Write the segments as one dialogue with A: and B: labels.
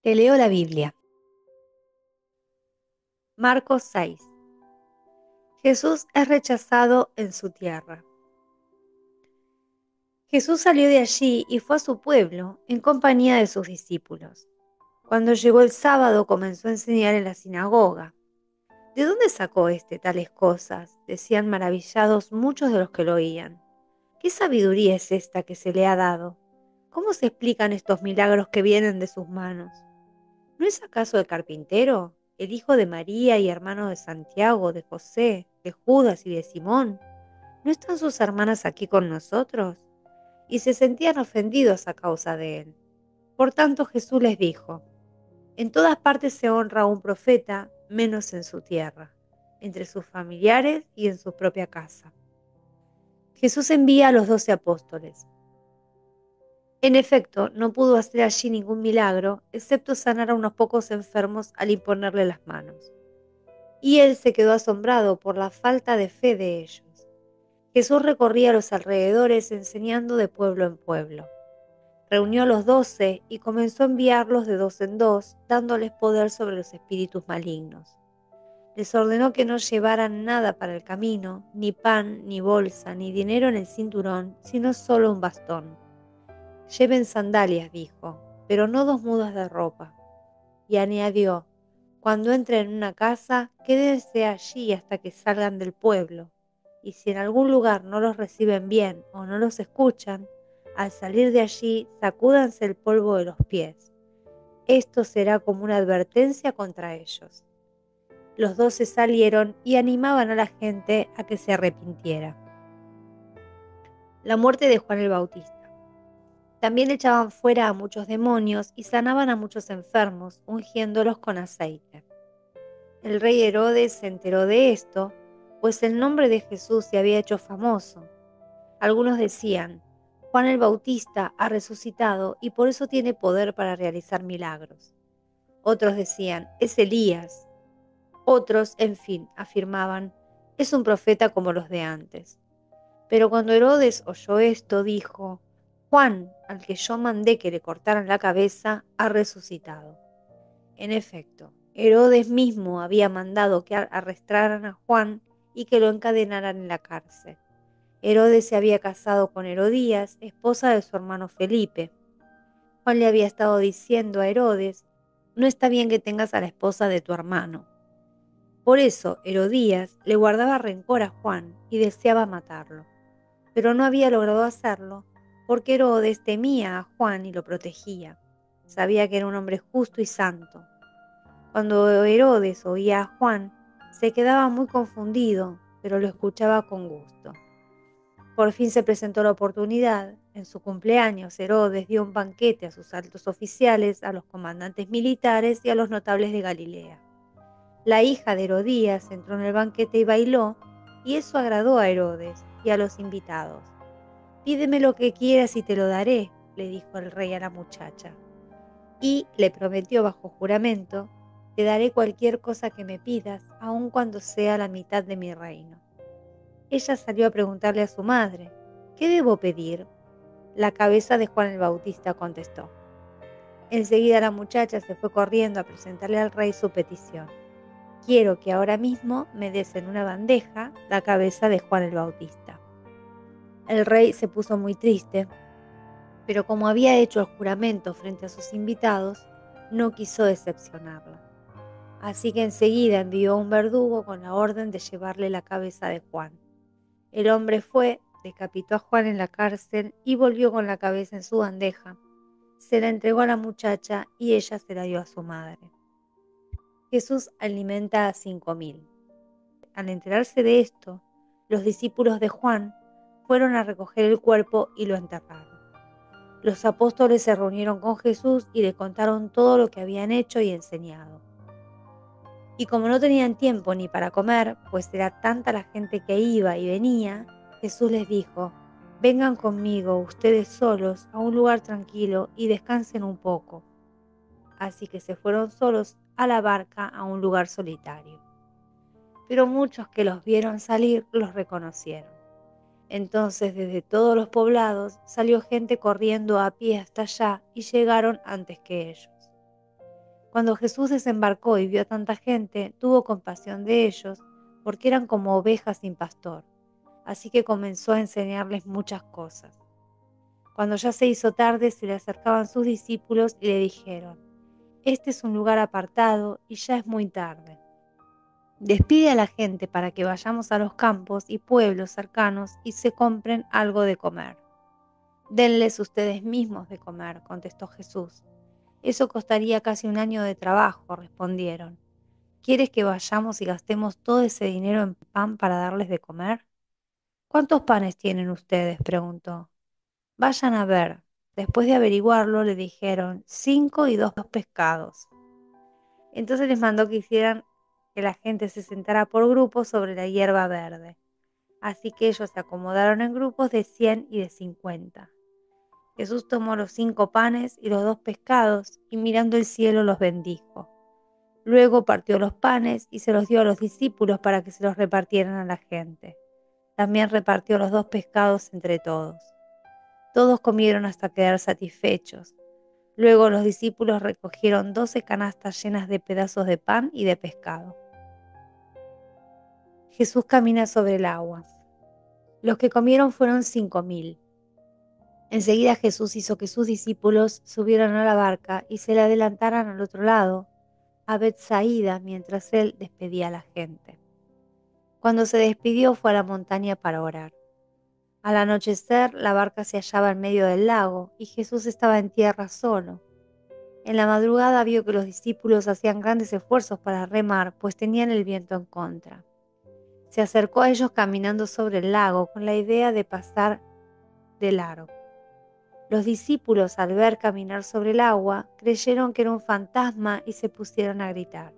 A: Te leo la Biblia. Marcos 6. Jesús es rechazado en su tierra. Jesús salió de allí y fue a su pueblo en compañía de sus discípulos. Cuando llegó el sábado comenzó a enseñar en la sinagoga. ¿De dónde sacó tales cosas?, decían maravillados muchos de los que lo oían. ¿Qué sabiduría es esta que se le ha dado? ¿Cómo se explican estos milagros que vienen de sus manos? ¿No es acaso el carpintero, el hijo de María y hermano de Santiago, de José, de Judas y de Simón? ¿No están sus hermanas aquí con nosotros? Y se sentían ofendidos a causa de él. Por tanto Jesús les dijo: en todas partes se honra a un profeta, menos en su tierra, entre sus familiares y en su propia casa. Jesús envía a los 12 apóstoles. En efecto, no pudo hacer allí ningún milagro, excepto sanar a unos pocos enfermos al imponerle las manos. Y él se quedó asombrado por la falta de fe de ellos. Jesús recorría los alrededores enseñando de pueblo en pueblo. Reunió a los 12 y comenzó a enviarlos de dos en dos, dándoles poder sobre los espíritus malignos. Les ordenó que no llevaran nada para el camino, ni pan, ni bolsa, ni dinero en el cinturón, sino solo un bastón. Lleven sandalias, dijo, pero no 2 mudas de ropa. Y añadió: cuando entren en una casa, quédense allí hasta que salgan del pueblo, y si en algún lugar no los reciben bien o no los escuchan, al salir de allí sacúdanse el polvo de los pies. Esto será como una advertencia contra ellos. Los 12 salieron y animaban a la gente a que se arrepintiera. La muerte de Juan el Bautista. También echaban fuera a muchos demonios y sanaban a muchos enfermos, ungiéndolos con aceite. El rey Herodes se enteró de esto, pues el nombre de Jesús se había hecho famoso. Algunos decían: Juan el Bautista ha resucitado y por eso tiene poder para realizar milagros. Otros decían: es Elías. Otros, en fin, afirmaban: es un profeta como los de antes. Pero cuando Herodes oyó esto, dijo: Juan, al que yo mandé que le cortaran la cabeza, ha resucitado. En efecto, Herodes mismo había mandado que arrestaran a Juan y que lo encadenaran en la cárcel. Herodes se había casado con Herodías, esposa de su hermano Felipe. Juan le había estado diciendo a Herodes: no está bien que tengas a la esposa de tu hermano. Por eso Herodías le guardaba rencor a Juan y deseaba matarlo, pero no había logrado hacerlo porque Herodes temía a Juan y lo protegía. Sabía que era un hombre justo y santo. Cuando Herodes oía a Juan, se quedaba muy confundido, pero lo escuchaba con gusto. Por fin se presentó la oportunidad. En su cumpleaños, Herodes dio un banquete a sus altos oficiales, a los comandantes militares y a los notables de Galilea. La hija de Herodías entró en el banquete y bailó, y eso agradó a Herodes y a los invitados. «Pídeme lo que quieras y te lo daré», le dijo el rey a la muchacha. Y le prometió bajo juramento: «Te daré cualquier cosa que me pidas, aun cuando sea la mitad de mi reino». Ella salió a preguntarle a su madre: «¿Qué debo pedir?». «La cabeza de Juan el Bautista», contestó. Enseguida la muchacha se fue corriendo a presentarle al rey su petición: «Quiero que ahora mismo me des en una bandeja la cabeza de Juan el Bautista». El rey se puso muy triste, pero como había hecho el juramento frente a sus invitados, no quiso decepcionarla. Así que enseguida envió a un verdugo con la orden de llevarle la cabeza de Juan. El hombre fue, decapitó a Juan en la cárcel y volvió con la cabeza en su bandeja. Se la entregó a la muchacha y ella se la dio a su madre. Jesús alimenta a 5.000. Al enterarse de esto, los discípulos de Juan fueron a recoger el cuerpo y lo enterraron. Los apóstoles se reunieron con Jesús y le contaron todo lo que habían hecho y enseñado. Y como no tenían tiempo ni para comer, pues era tanta la gente que iba y venía, Jesús les dijo: «Vengan conmigo ustedes solos a un lugar tranquilo y descansen un poco». Así que se fueron solos a la barca a un lugar solitario. Pero muchos que los vieron salir los reconocieron. Entonces desde todos los poblados salió gente corriendo a pie hasta allá y llegaron antes que ellos. Cuando Jesús desembarcó y vio a tanta gente, tuvo compasión de ellos, porque eran como ovejas sin pastor. Así que comenzó a enseñarles muchas cosas. Cuando ya se hizo tarde, se le acercaban sus discípulos y le dijeron: Este es un lugar apartado y ya es muy tarde. Despide a la gente para que vayamos a los campos y pueblos cercanos y se compren algo de comer. Denles ustedes mismos de comer, contestó Jesús. Eso costaría casi un año de trabajo, respondieron. ¿Quieres que vayamos y gastemos todo ese dinero en pan para darles de comer? ¿Cuántos panes tienen ustedes?, preguntó. Vayan a ver. Después de averiguarlo, le dijeron 5 y 2 pescados. Entonces les mandó que hicieran que la gente se sentara por grupos sobre la hierba verde. Así que ellos se acomodaron en grupos de 100 y de 50. Jesús tomó los 5 panes y los 2 pescados y mirando el cielo los bendijo. Luego partió los panes y se los dio a los discípulos para que se los repartieran a la gente. También repartió los 2 pescados entre todos. Todos comieron hasta quedar satisfechos. Luego los discípulos recogieron 12 canastas llenas de pedazos de pan y de pescado. Jesús camina sobre el agua. Los que comieron fueron 5.000. Enseguida Jesús hizo que sus discípulos subieran a la barca y se le adelantaran al otro lado, a Betsaida, mientras él despedía a la gente. Cuando se despidió fue a la montaña para orar. Al anochecer la barca se hallaba en medio del lago y Jesús estaba en tierra solo. En la madrugada vio que los discípulos hacían grandes esfuerzos para remar, pues tenían el viento en contra. Se acercó a ellos caminando sobre el lago con la idea de pasar de largo. Los discípulos, al ver caminar sobre el agua, creyeron que era un fantasma y se pusieron a gritar.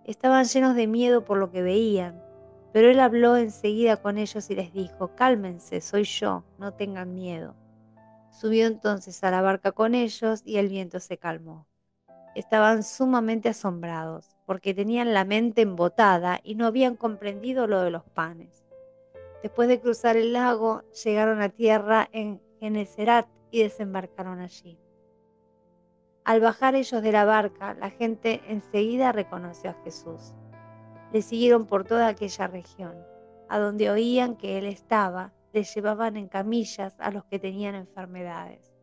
A: Estaban llenos de miedo por lo que veían, pero él habló enseguida con ellos y les dijo: Cálmense, soy yo, no tengan miedo. Subió entonces a la barca con ellos y el viento se calmó. Estaban sumamente asombrados, porque tenían la mente embotada y no habían comprendido lo de los panes. Después de cruzar el lago, llegaron a tierra en Genesaret y desembarcaron allí. Al bajar ellos de la barca, la gente enseguida reconoció a Jesús. Le siguieron por toda aquella región. A donde oían que él estaba, les llevaban en camillas a los que tenían enfermedades.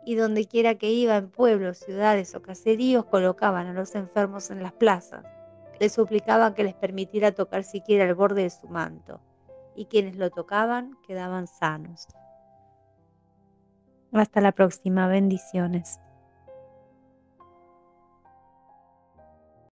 A: Y donde quiera que iba, en pueblos, ciudades o caseríos, colocaban a los enfermos en las plazas. Les suplicaban que les permitiera tocar siquiera el borde de su manto, y quienes lo tocaban quedaban sanos. Hasta la próxima, bendiciones.